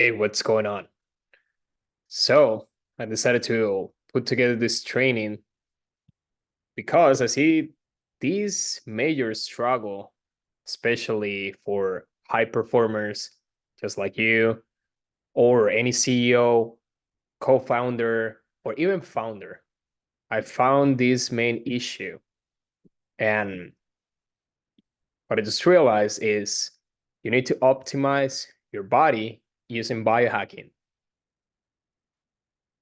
Hey, what's going on? So I decided to put together this training because I see these major struggle, especially for high performers just like you, or any CEO, co-founder, or even founder. I found this main issue. And what I just realized is you need to optimize your body using biohacking.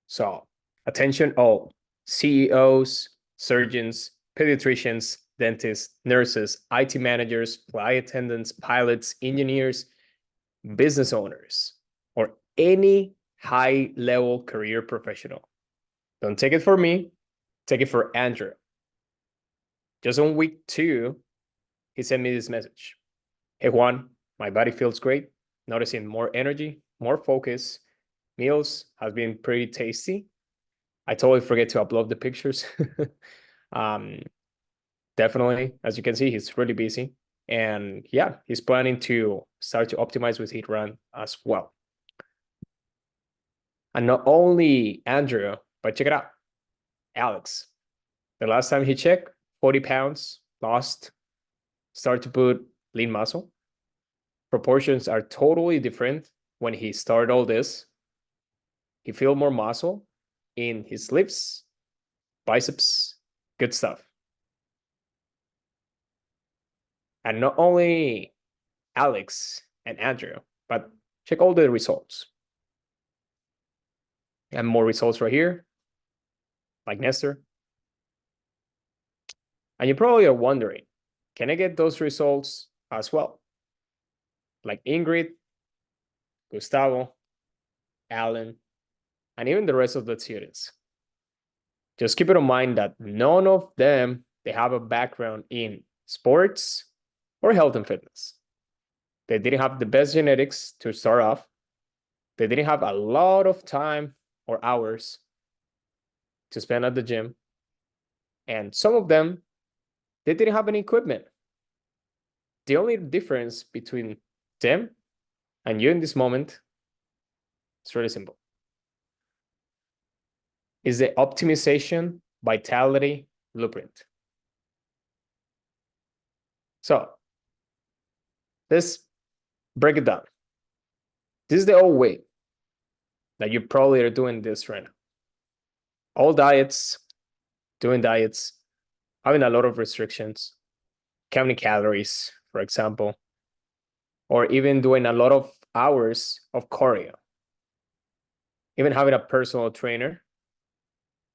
So, attention all CEOs, surgeons, pediatricians, dentists, nurses, IT managers, flight attendants, pilots, engineers, business owners, or any high level career professional. Don't take it for me, take it for Andrew. Just on week 2, he sent me this message. Hey, Juan, my body feels great, noticing more energy, more focus. Meals has been pretty tasty. I totally forget to upload the pictures. um, Definitely, as you can see, he's really busy. And yeah, he's planning to start to optimize with heat run as well. And not only Andrew, but check it out, Alex. The last time he checked, 40 pounds lost, start to put lean muscle. Proportions are totally different when he started all this. He feel more muscle in his lips, biceps, good stuff. And not only Alex and Andrew, but check all the results. And more results right here, like Nestor. And you probably are wondering, can I get those results as well? Like Ingrid, Gustavo, Alan, and even the rest of the students. Just keep it in mind that none of them, they have a background in sports or health and fitness. They didn't have the best genetics to start off. They didn't have a lot of time or hours to spend at the gym. And some of them, they didn't have any equipment. The only difference between them and you in this moment is really simple. Is the optimization vitality blueprint. So let's break it down. This is the old way that you probably are doing this right now. All diets, doing diets, having a lot of restrictions, counting calories, for example, or even doing a lot of hours of cardio, even having a personal trainer,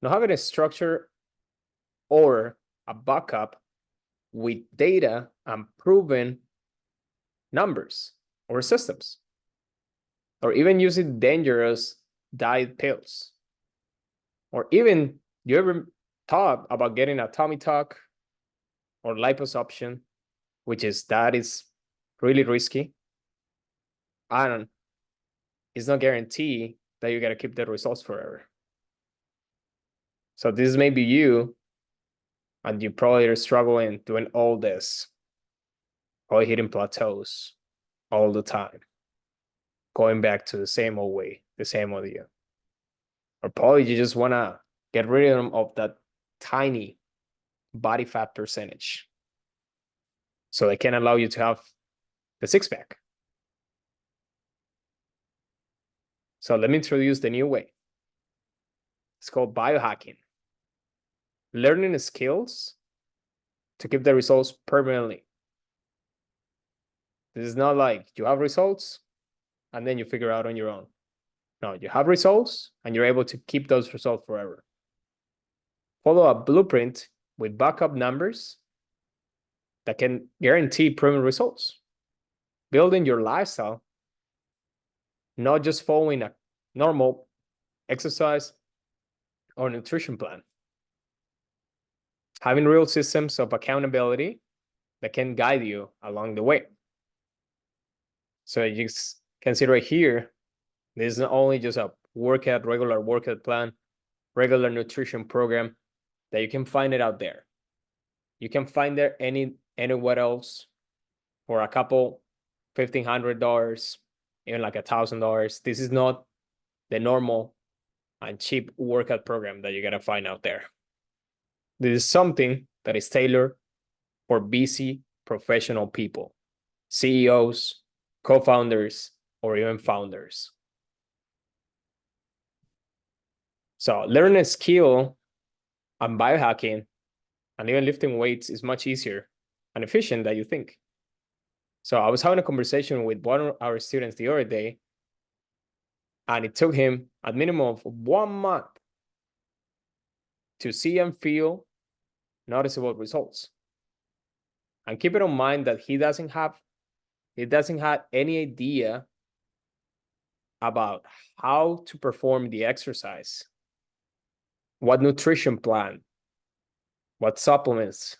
not having a structure or a backup with data and proven numbers or systems, or even using dangerous diet pills, or even you ever thought about getting a tummy tuck or liposuction, which is that is really risky. And it's not guaranteed that you gotta keep the results forever. So this may be you, and you probably are struggling doing all this, probably hitting plateaus all the time, going back to the same old way, the same old you. Or probably you just wanna get rid of that tiny body fat percentage so they can allow you to have the six pack. So let me introduce the new way. It's called biohacking. Learning skills to keep the results permanently. This is not like you have results and then you figure out on your own. No, you have results and you're able to keep those results forever. Follow a blueprint with backup numbers that can guarantee proven results. Building your lifestyle, not just following a normal exercise or nutrition plan. Having real systems of accountability that can guide you along the way. So you can see right here, this is not only just a workout, regular workout plan, regular nutrition program that you can find it out there. You can find it anywhere else for a couple $1,500, even like $1,000. This is not the normal and cheap workout program that you're gonna find out there. This is something that is tailored for busy professional people, CEOs, co-founders, or even founders. So learning a skill and biohacking and even lifting weights is much easier and efficient than you think. So I was having a conversation with one of our students the other day, and it took him a minimum of 1 month to see and feel noticeable results. And keep it in mind that he doesn't have any idea about how to perform the exercise, what nutrition plan, what supplements,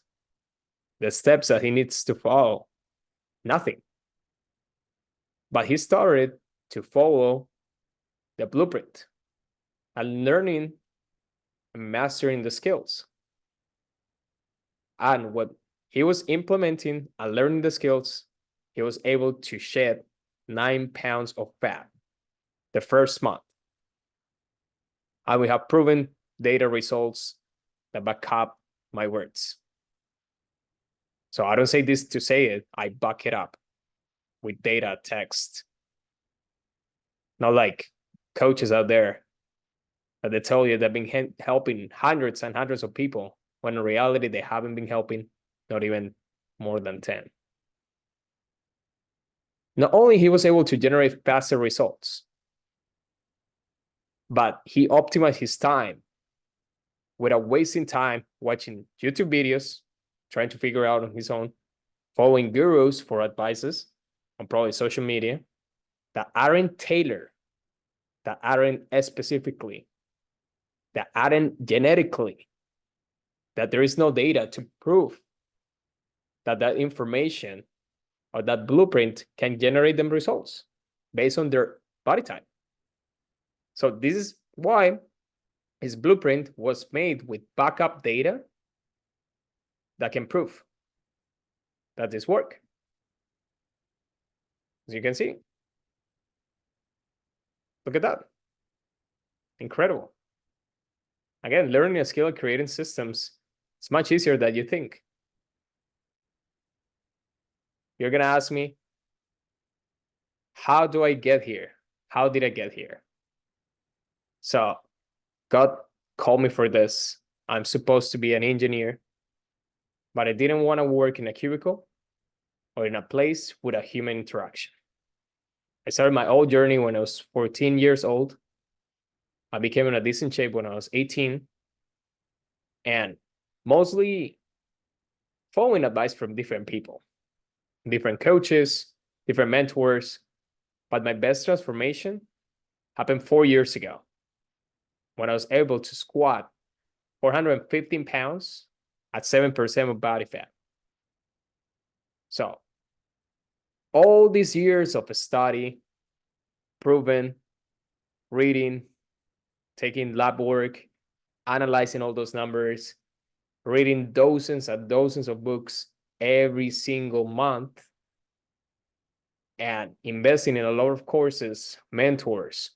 the steps that he needs to follow. Nothing. But he started to follow the blueprint and learning and mastering the skills. And what he was implementing and learning the skills, he was able to shed 9 pounds of fat the first month. And we have proven data results that back up my words. So I don't say this to say it, I back it up with data, text. Not like coaches out there that they tell you they've been helping hundreds and hundreds of people, when in reality they haven't been helping not even more than 10. Not only he was able to generate faster results, but he optimized his time without wasting time watching YouTube videos, trying to figure out on his own, following gurus for advices on probably social media that aren't tailored, that aren't specifically, that aren't genetically, that there is no data to prove that that information or that blueprint can generate them results based on their body type. So this is why his blueprint was made with backup data that can prove that this works. As you can see, look at that. Incredible. Again, learning a skill, creating systems, it's much easier than you think. You're going to ask me, how do I get here? How did I get here? So God called me for this. I'm supposed to be an engineer, but I didn't want to work in a cubicle or in a place with a human interaction. I started my old journey when I was 14 years old. I became in a decent shape when I was 18, and mostly following advice from different people, different coaches, different mentors. But my best transformation happened 4 years ago when I was able to squat 415 pounds at 7% of body fat. So all these years of study, proven, reading, taking lab work, analyzing all those numbers, reading dozens and dozens of books every single month, and investing in a lot of courses, mentors,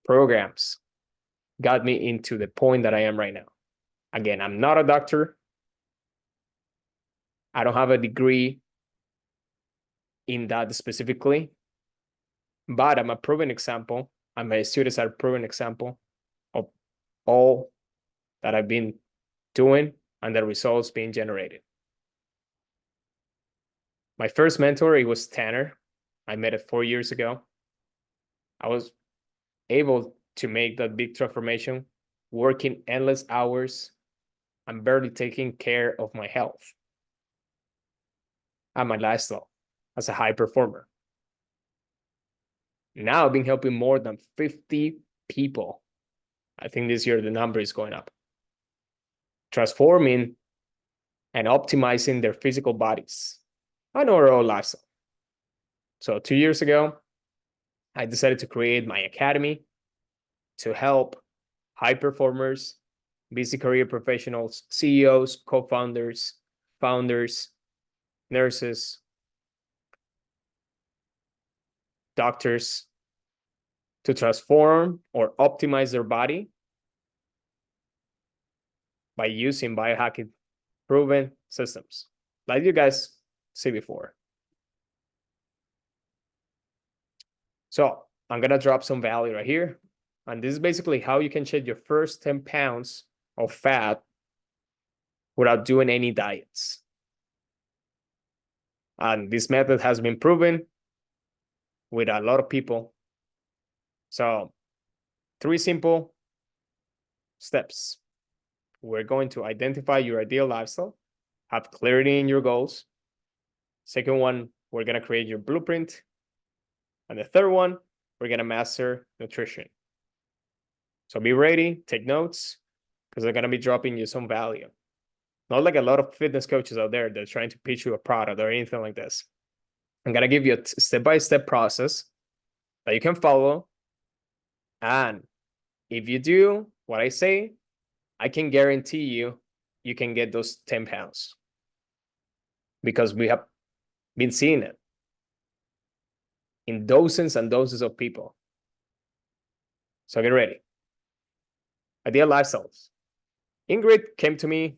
programs, got me into the point that I am right now. Again, I'm not a doctor. I don't have a degree in that specifically, but I'm a proven example, and my students are a proven example of all that I've been doing and the results being generated. My first mentor, it was Tanner. I met it 4 years ago. I was able to make that big transformation, working endless hours and barely taking care of my health and my lifestyle as a high performer. Now I've been helping more than 50 people. I think this year the number is going up, transforming and optimizing their physical bodies and overall lifestyle. So 2 years ago, I decided to create my academy to help high performers, busy career professionals, CEOs, co-founders, founders, nurses, doctors to transform or optimize their body by using biohacking proven systems, like you guys see before. So I'm gonna drop some value right here. And this is basically how you can shed your first 10 pounds of fat without doing any diets. And this method has been proven with a lot of people. So 3 simple steps. We're going to identify your ideal lifestyle, have clarity in your goals. Second one, we're going to create your blueprint. And the third one, we're going to master nutrition. So be ready, take notes, because they're going to be dropping you some value. Not like a lot of fitness coaches out there that are trying to pitch you a product or anything like this. I'm going to give you a step-by-step process that you can follow. And if you do what I say, I can guarantee you can get those 10 pounds. Because we have been seeing it in dozens and dozens of people. So get ready. Ideal lifestyles. Ingrid came to me.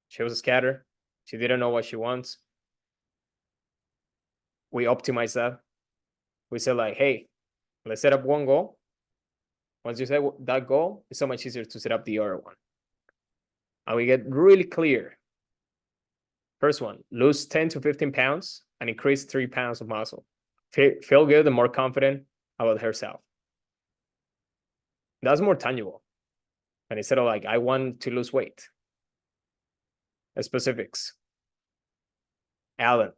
She was scattered. She didn't know what she wants. We optimized that. We said like, hey, let's set up one goal. Once you set that goal, it's so much easier to set up the other one. And we get really clear. First one, lose 10 to 15 pounds and increase 3 pounds of muscle. Feel good and more confident about herself. That's more tangible. And instead of like, I want to lose weight. Specifics. Alan,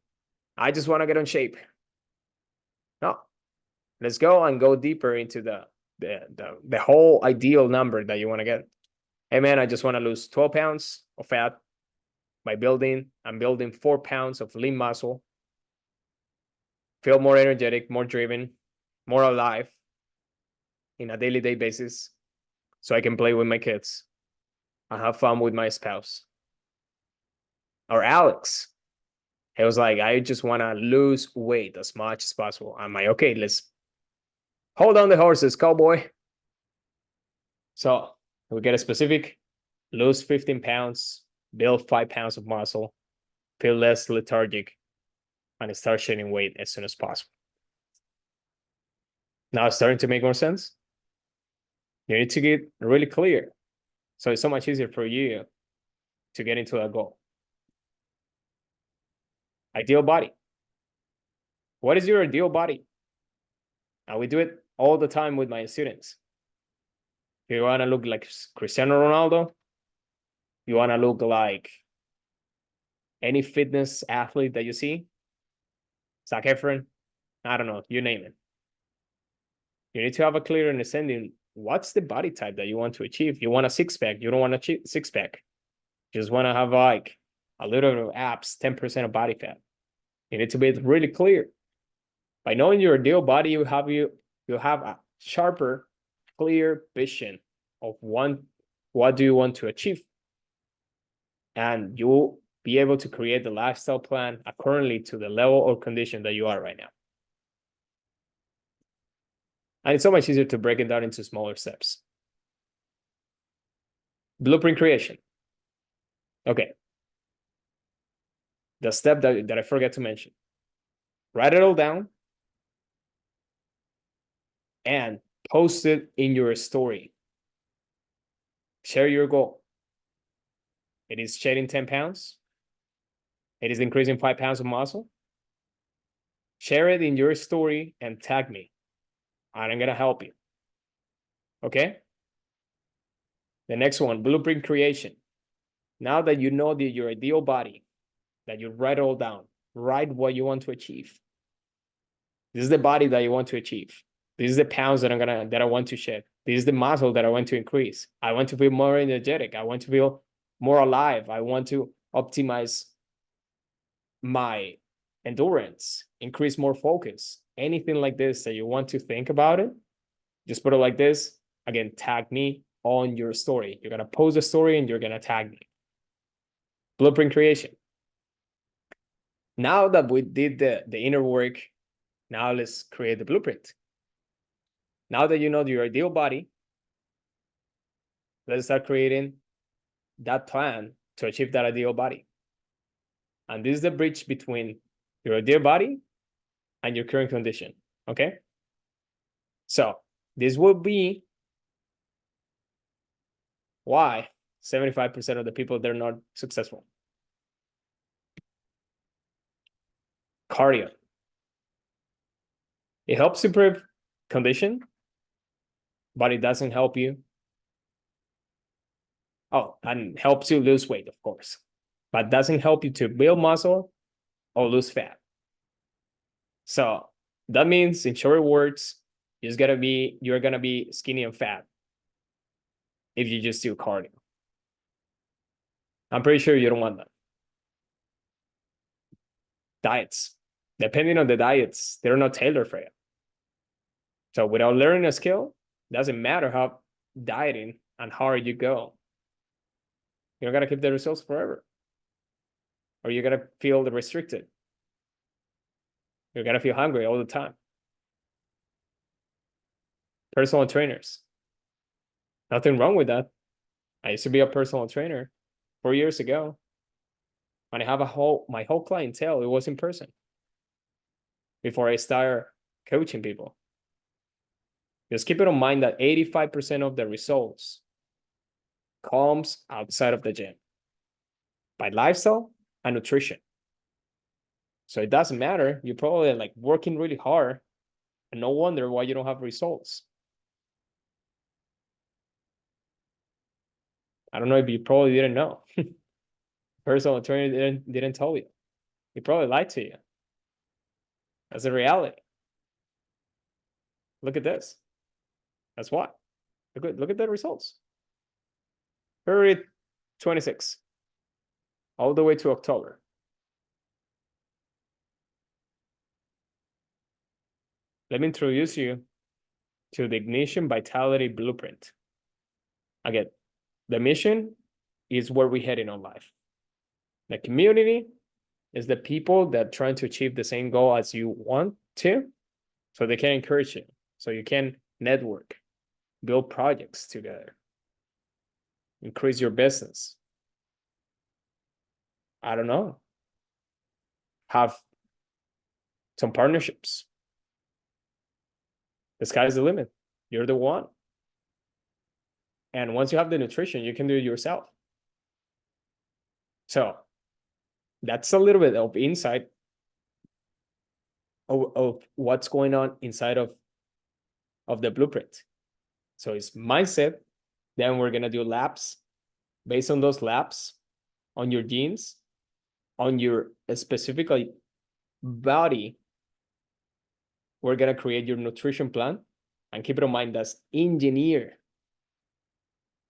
I just want to get in shape. No, let's go deeper into the whole ideal number that you want to get. Hey man, I just want to lose 12 pounds of fat by I'm building 4 pounds of lean muscle. Feel more energetic, more driven, more alive in a daily day basis. So I can play with my kids and have fun with my spouse. Or Alex, he was like, I just want to lose weight as much as possible. I'm like, okay, let's hold on the horses, cowboy. So we get a specific, lose 15 pounds, build 5 pounds of muscle, feel less lethargic, and start shedding weight as soon as possible. Now it's starting to make more sense. You need to get really clear. So it's so much easier for you to get into that goal. Ideal body. What is your ideal body? And we do it all the time with my students. You want to look like Cristiano Ronaldo? You want to look like any fitness athlete that you see? Zac Efron? I don't know, you name it. You need to have a clear understanding. What's the body type that you want to achieve? You want a six-pack. You don't want a six-pack. You just want to have like a little bit of abs, 10% of body fat. You need to be really clear. By knowing your ideal body, you have a sharper, clear vision of what do you want to achieve. And you'll be able to create the lifestyle plan accordingly to the level or condition that you are right now. And it's so much easier to break it down into smaller steps. Blueprint creation. Okay. The step that I forgot to mention. Write it all down and post it in your story. Share your goal. It is shedding 10 pounds. It is increasing 5 pounds of muscle. Share it in your story and tag me. And I'm going to help you. Okay? The next one, blueprint creation. Now that you know your ideal body, that you write it all down, write what you want to achieve. This is the body that you want to achieve. This is the pounds that I want to shed. This is the muscle that I want to increase. I want to feel more energetic. I want to feel more alive. I want to optimize my endurance, increase more focus. Anything like this that you want to think about it, just put it like this. Again, tag me on your story. You're going to post a story and you're going to tag me. Blueprint creation. Now that we did the inner work, Now let's create the blueprint. Now that you know your ideal body, let's start creating that plan to achieve that ideal body. And this is the bridge between your ideal body and your current condition, okay? So this will be why 75% of the people, they're not successful. Cardio. It helps improve condition, but it doesn't help you. Oh, and helps you lose weight, of course, but doesn't help you to build muscle or lose fat. So that means, in short words, you're gonna be skinny and fat if you just do cardio. I'm pretty sure you don't want that. Diets. Depending on the diets, they're not tailored for you. So without learning a skill, doesn't matter how dieting and hard you go. You're gonna keep the results forever. Or you're gonna feel restricted. You're gonna feel hungry all the time. Personal trainers. Nothing wrong with that. I used to be a personal trainer 4 years ago. When I have my whole clientele, it was in person. Before I start coaching people. Just keep it in mind that 85% of the results comes outside of the gym by lifestyle and nutrition. So it doesn't matter. You're probably like working really hard and no wonder why you don't have results. I don't know if you probably didn't know. Personal trainer didn't tell you. He probably lied to you. That's a reality. Look at this. That's why. Look at the results. February 26, all the way to October. Let me introduce you to the Ignition Vitality Blueprint. Again, the mission is where we're heading on life. The community is the people that are trying to achieve the same goal as you want to, so they can encourage you, so you can network, build projects together, increase your business. I don't know. Have some partnerships. The sky's the limit. You're the one. And once you have the nutrition, you can do it yourself. So that's a little bit of insight of what's going on inside of the blueprint. So it's mindset. Then we're going to do labs. Based on those labs, on your genes, on your specifically body, we're going to create your nutrition plan. And keep it in mind, that's engineered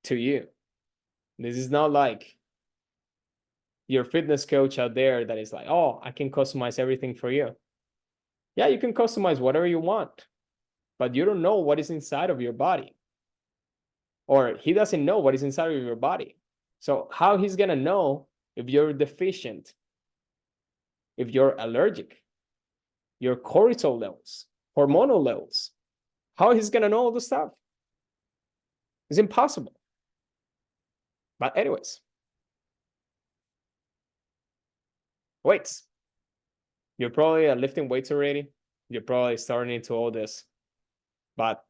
to you. This is not like your fitness coach out there that is like, oh, I can customize everything for you. Yeah, you can customize whatever you want, but you don't know what is inside of your body. Or he doesn't know what is inside of your body. So how he's going to know if you're deficient, if you're allergic, your cortisol levels, hormonal levels? How he's going to know all this stuff? It's impossible. But anyways, weights. You're probably lifting weights already. You're probably starting into all this. But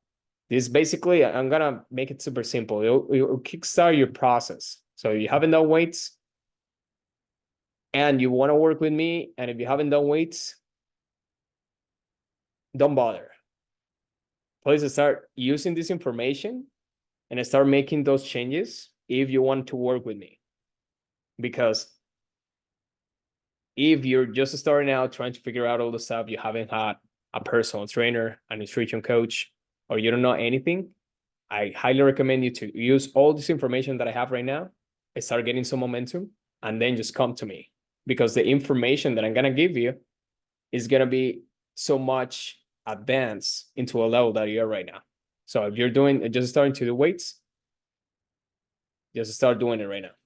this basically, I'm going to make it super simple. It'll kickstart your process. So if you haven't done weights and you want to work with me, and if you haven't done weights, don't bother. Please start using this information and start making those changes if you want to work with me. Because if you're just starting out trying to figure out all the stuff, you haven't had a personal trainer, a nutrition coach, or you don't know anything, I highly recommend you to use all this information that I have right now and start getting some momentum, and then just come to me, because the information that I'm going to give you is going to be so much advanced into a level that you're right now. So if you're just starting to do weights, just start doing it right now.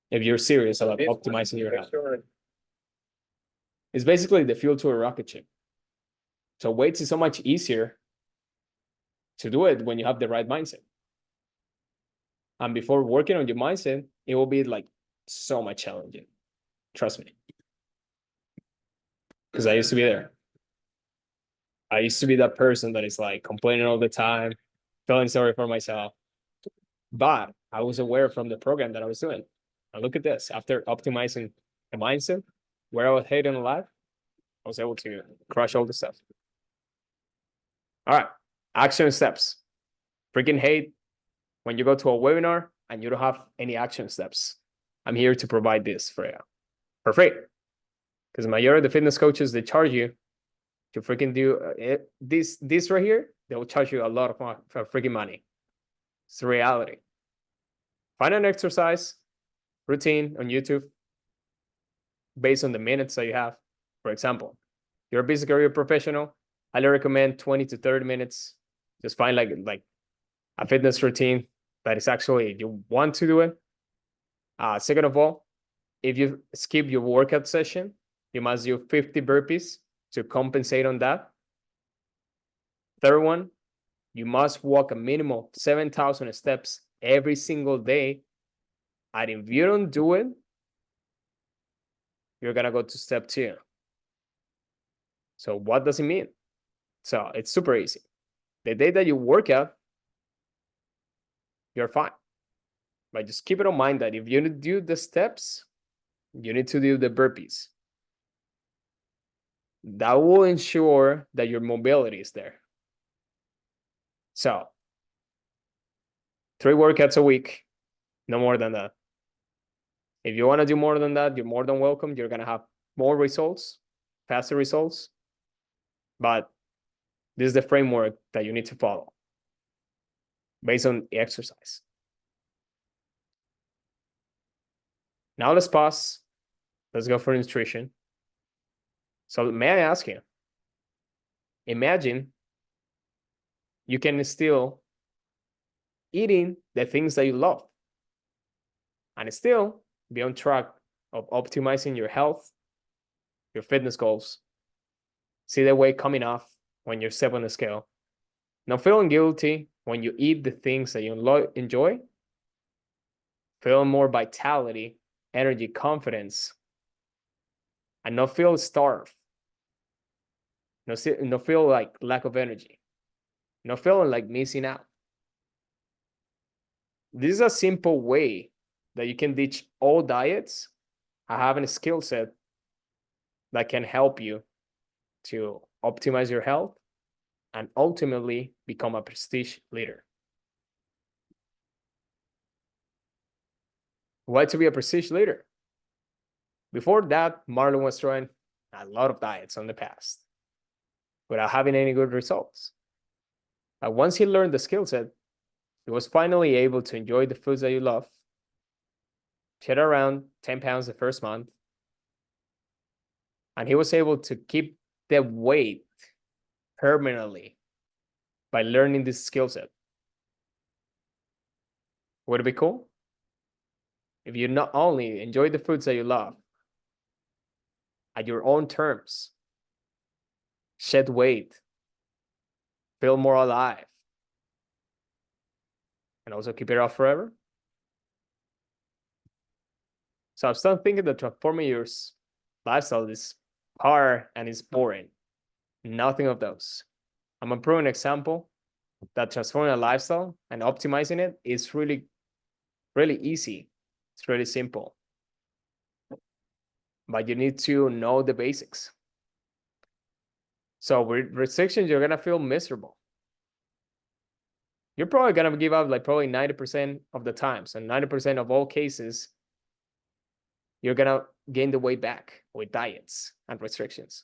If you're serious about optimizing your health. It's basically the fuel to a rocket ship. So weights is so much easier to do it when you have the right mindset. And before working on your mindset, it will be like so much challenging. Trust me. Because I used to be there. I used to be that person that is like complaining all the time, feeling sorry for myself. But I was aware from the program that I was doing. And look at this. After optimizing a mindset, where I was hating in life, I was able to crush all the stuff. All right. Action steps. Freaking hate when you go to a webinar and you don't have any action steps. I'm here to provide this for you for free. Because the majority of the fitness coaches, they charge you to freaking do this right here. They will charge you a lot of freaking money. It's the reality. Find an exercise routine on YouTube based on the minutes that you have. For example, you're a busy career professional. I recommend 20 to 30 minutes. Just find like a fitness routine that is actually you want to do it. Second of all, if you skip your workout session, you must do 50 burpees to compensate on that. Third one, you must walk a minimum of 7,000 steps every single day. And if you don't do it, you're going to go to step 2. So what does it mean? So it's super easy. The day that you work out, you're fine. But just keep it in mind that if you do the steps, you need to do the burpees. That will ensure that your mobility is there. So 3 workouts a week, no more than that. If you want to do more than that, you're more than welcome. You're going to have more results, faster results. But this is the framework that you need to follow based on the exercise. Now let's pause. Let's go for nutrition. So may I ask you, imagine you can still eating the things that you love and still be on track of optimizing your health, your fitness goals. See the weight coming off when you're step on the scale. Not feeling guilty when you eat the things that you enjoy. Feeling more vitality, energy, confidence, and not feel starved. Not feel like lack of energy. Not feeling like missing out. This is a simple way that you can ditch all diets and having a skill set that can help you to optimize your health and ultimately become a prestige leader. Why to be a prestige leader? Before that, Marlon was trying a lot of diets on the past without having any good results. And once he learned the skill set, he was finally able to enjoy the foods that you love, shed around 10 pounds the first month, and he was able to keep the weight permanently by learning this skill set. Would it be cool? If you not only enjoy the foods that you love at your own terms, shed weight, feel more alive, and also keep it off forever. So I'm starting thinking that transforming your lifestyle is hard and it's boring. Nothing of those. I'm a proven example that transforming a lifestyle and optimizing it is really, really easy. It's really simple. But you need to know the basics. So with restrictions, you're gonna feel miserable. You're probably gonna give up like probably 90% of the times, and 90% of all cases, you're gonna gain the weight back with diets and restrictions.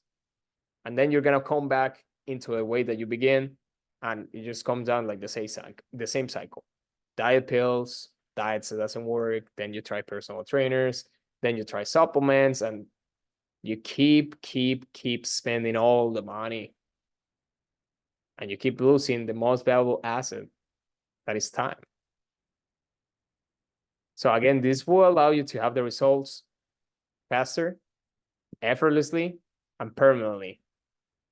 And then you're gonna come back into a way that you begin, and it just comes down like the same cycle. Diet pills, diets that doesn't work, then you try personal trainers, then you try supplements, and you keep spending all the money. And you keep losing the most valuable asset, that is time. So again, this will allow you to have the results faster, effortlessly, and permanently.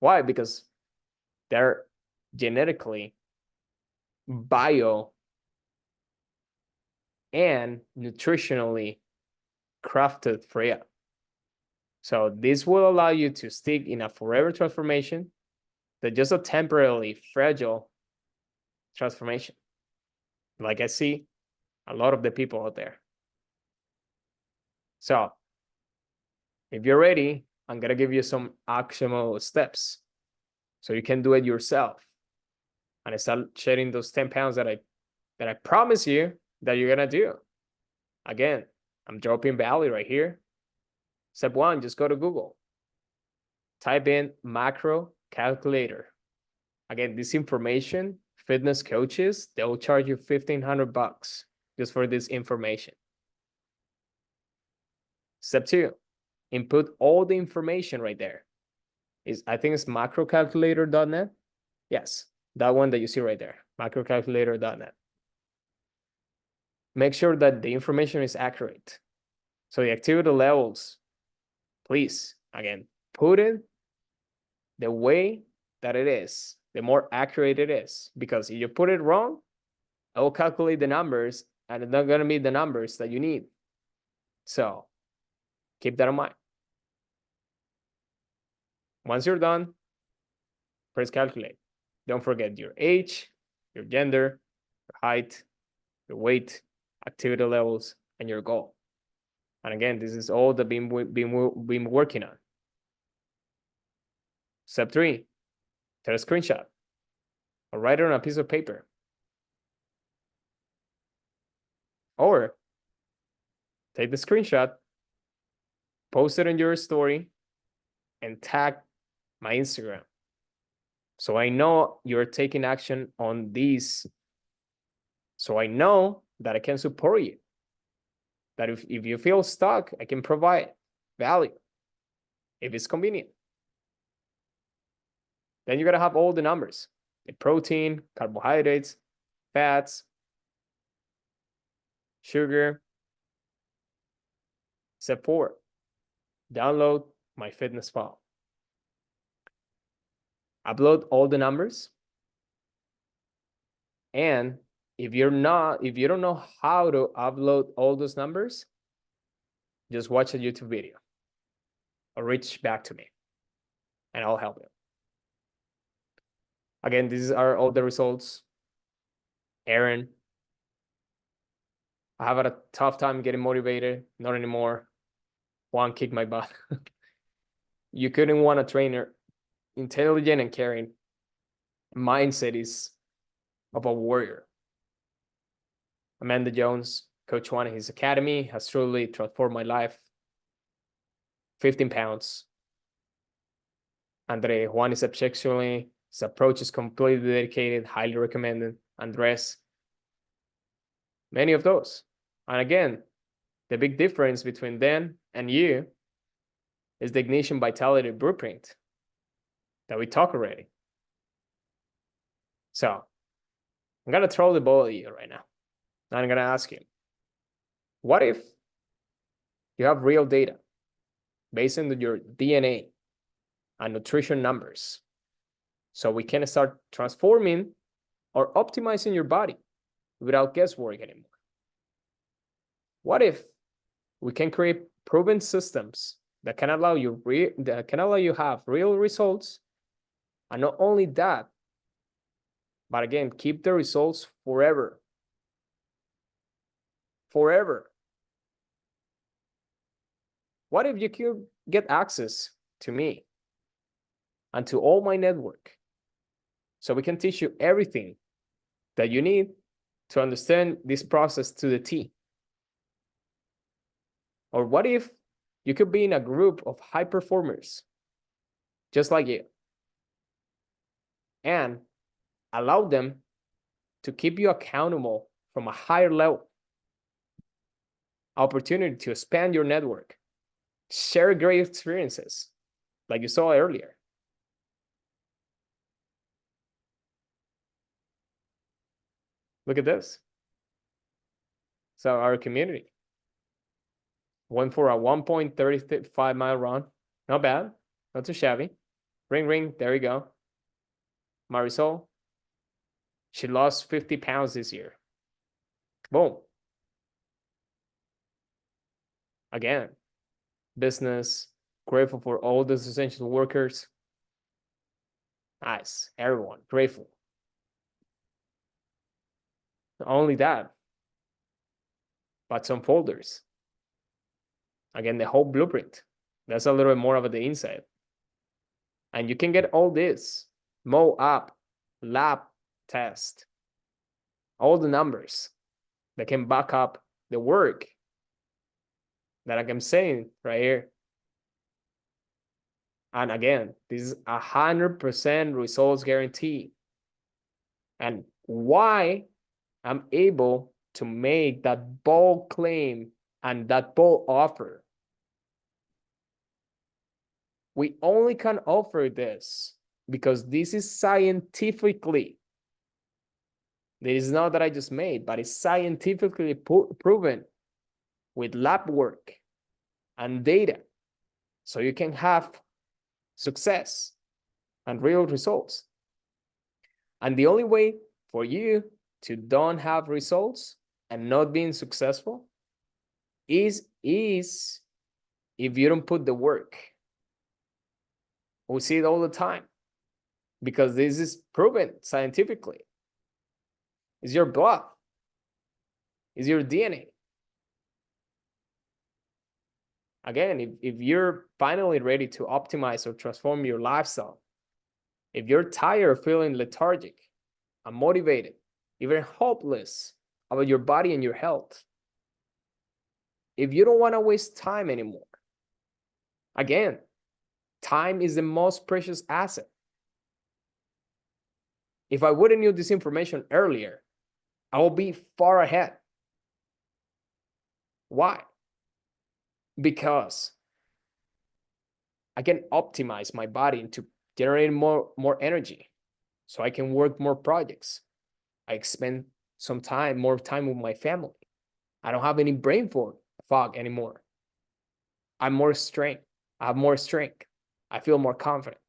Why? Because they're genetically, bio, and nutritionally crafted for you. So this will allow you to stick in a forever transformation than just a temporarily fragile transformation. Like I see a lot of the people out there. So if you're ready, I'm gonna give you some actionable steps so you can do it yourself and start shedding those 10 pounds that I promise you that you're gonna do. Again, I'm dropping value right here. Step 1, just go to Google. Type in macro calculator. Again, this information, fitness coaches, they'll charge you $1,500 just for this information. Step 2, input all the information right there. I think it's macrocalculator.net. Yes, that one that you see right there, macrocalculator.net. Make sure that the information is accurate. So the activity levels, please, again, put it the way that it is, the more accurate it is. Because if you put it wrong, it will calculate the numbers and it's not going to be the numbers that you need. So keep that in mind. Once you're done, press calculate. Don't forget your age, your gender, your height, your weight, activity levels, and your goal. And again, this is all that been working on. Step 3, take a screenshot or write it on a piece of paper. Or take the screenshot, post it in your story, and tag my Instagram. So I know you're taking action on these. So I know that I can support you. That if you feel stuck, I can provide value if it's convenient. Then you're going to have all the numbers, the protein, carbohydrates, fats, sugar. Step 4, download my fitness file. Upload all the numbers. And if you don't know how to upload all those numbers, just watch a YouTube video or reach back to me and I'll help you. Again, these are all the results. Aaron, I have had a tough time getting motivated. Not anymore. Juan kicked my butt. You couldn't want a trainer intelligent and caring. Mindset is of a warrior. Amanda Jones, Coach Juan in his academy, has truly transformed my life. 15 pounds. Andre Juan is exceptionally. His approach is completely dedicated, highly recommended. Andres, many of those. And again, the big difference between them and you is the Ignition Vitality Blueprint that we talked already. So I'm going to throw the ball at you right now. And I'm going to ask you, what if you have real data based on your DNA and nutrition numbers so we can start transforming or optimizing your body without guesswork anymore? What if we can create proven systems that can allow you have real results, and not only that, but again, keep the results forever. Forever. What if you could get access to me and to all my network so we can teach you everything that you need to understand this process to the T? Or what if you could be in a group of high performers just like you and allow them to keep you accountable from a higher level? Opportunity to expand your network, share great experiences like you saw earlier. Look at this. So our community went for a 1.35 mile run. Not bad. Not too shabby. Ring, ring. There you go. Marisol. She lost 50 pounds this year. Boom. Again, business, grateful for all those essential workers. Nice. Everyone, grateful. Not only that, but some folders. Again, the whole blueprint. That's a little bit more of the inside. And you can get all this, Mo up, lab test, all the numbers that can back up the work that I'm saying right here. And again, this is 100% results guarantee. And why I'm able to make that bold claim and that bold offer. We only can offer this because this is scientifically. This is not that I just made, but it's scientifically proven with lab work and data. So you can have success and real results. And the only way for you to don't have results and not being successful is if you don't put the work. We see it all the time because this is proven scientifically. It's your blood. It's your DNA. Again, if you're finally ready to optimize or transform your lifestyle, if you're tired of feeling lethargic, unmotivated, even hopeless about your body and your health, if you don't want to waste time anymore, again, time is the most precious asset. If I wouldn't knew this information earlier, I will be far ahead. Why? Because I can optimize my body into generating more energy so I can work more projects. I spend more time with my family. I don't have any brain fog anymore. I'm more strength. I have more strength. I feel more confident.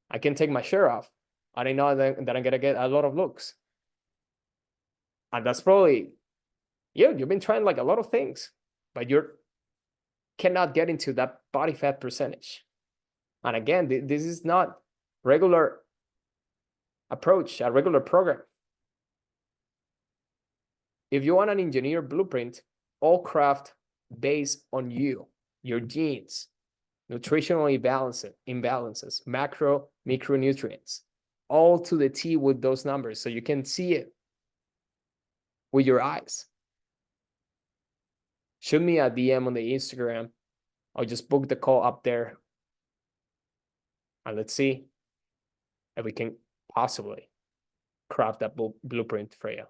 I can take my shirt off and I know that I'm going to get a lot of looks. And that's probably, you've been trying like a lot of things, but you cannot get into that body fat percentage. And again, this is not regular approach, a regular program. If you want an engineer blueprint, all craft based on you, your genes, nutritional imbalances, macro, micronutrients, all to the T with those numbers so you can see it with your eyes. Shoot me a DM on the Instagram. I'll just book the call up there. And let's see if we can possibly craft that blueprint for you.